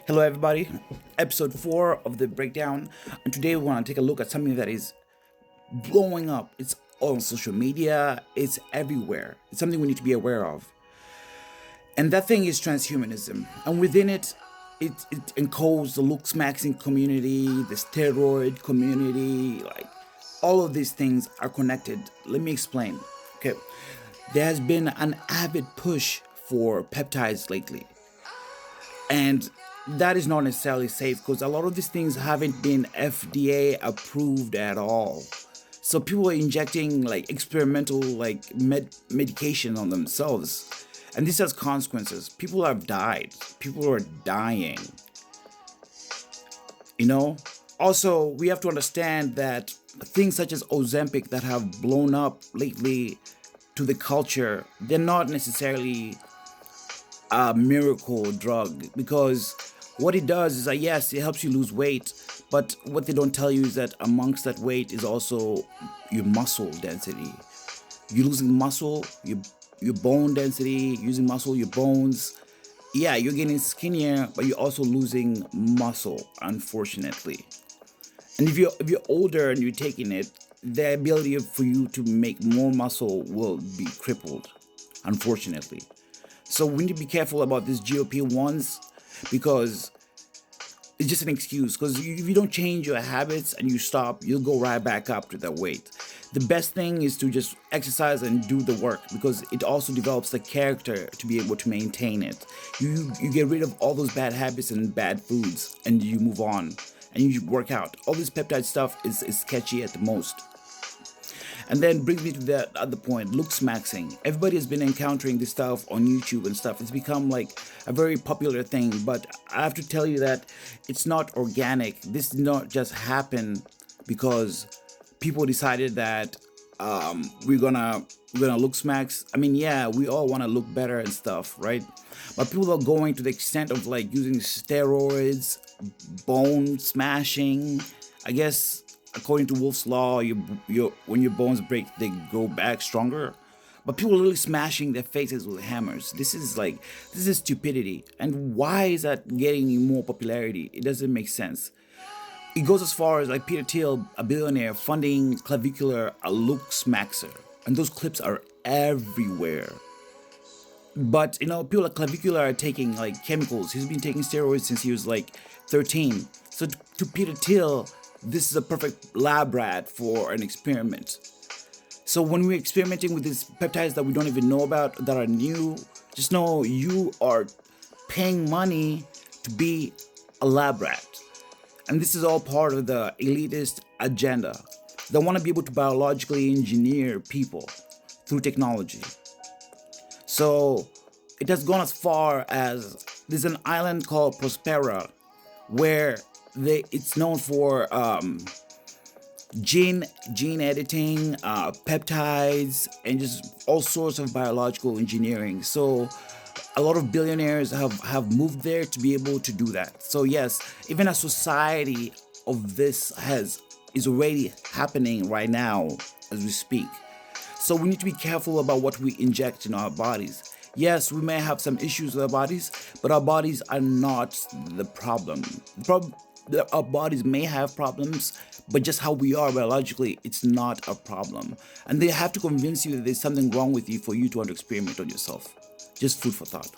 Hello, everybody. Episode 4 of the breakdown. And today we want to take a look at something that is blowing up. It's on social media, it's everywhere. It's something we need to be aware of. And that thing is transhumanism. And within it, it encodes the looks maxing community, the steroid community, like all of these things are connected. Let me explain. Okay. There has been an avid push for peptides lately. And that is not necessarily safe because a lot of these things haven't been FDA approved at all. So people are injecting like experimental medication on themselves. And this has consequences. People have died. People are dying. You know? Also, we have to understand that things such as Ozempic that have blown up lately to the culture, they're not necessarily a miracle drug, because what it does is that yes, it helps you lose weight, but what they don't tell you is that amongst that weight is also your muscle density. You're losing muscle, your bone density, using muscle, your bones. Yeah, you're getting skinnier, but you're also losing muscle, unfortunately. And if you're older and you're taking it, the ability for you to make more muscle will be crippled, unfortunately. So we need to be careful about these GLP-1s because it's just an excuse. Because if you don't change your habits and you stop, you'll go right back up to that weight. The best thing is to just exercise and do the work, because it also develops the character to be able to maintain it. You get rid of all those bad habits and bad foods, and you move on and you work out. All this peptide stuff is sketchy at the most. And then brings me to that other point, looks maxing. Everybody has been encountering this stuff on YouTube and stuff. It's become like a very popular thing, but I have to tell you that it's not organic. This did not just happen because people decided that we're gonna looks max. I mean, yeah, we all want to look better and stuff, right? But people are going to the extent of like using steroids, bone smashing. I guess according to Wolf's Law, when your bones break, they go back stronger. But people are literally smashing their faces with hammers. This is stupidity. And why is that getting more popularity? It doesn't make sense. It goes as far as like Peter Thiel, a billionaire, funding clavicular a looks maxer. And those clips are everywhere. But people at clavicular are taking like chemicals. He's been taking steroids since he was like 13. So to Peter Thiel, this is a perfect lab rat for an experiment. So when we're experimenting with these peptides that we don't even know about, that are new, just know you are paying money to be a lab rat. And this is all part of the elitist agenda. They want to be able to biologically engineer people through technology. So it has gone as far as there's an island called Prospera where it's known for gene editing, peptides, and just all sorts of biological engineering. So a lot of billionaires have moved there to be able to do that. So yes, even a society of this is already happening right now as we speak. So we need to be careful about what we inject in our bodies. Yes, we may have some issues with our bodies, but our bodies are not the problem. Our bodies may have problems, but just how we are biologically, it's not a problem. And they have to convince you that there's something wrong with you for you to want to experiment on yourself. Just food for thought.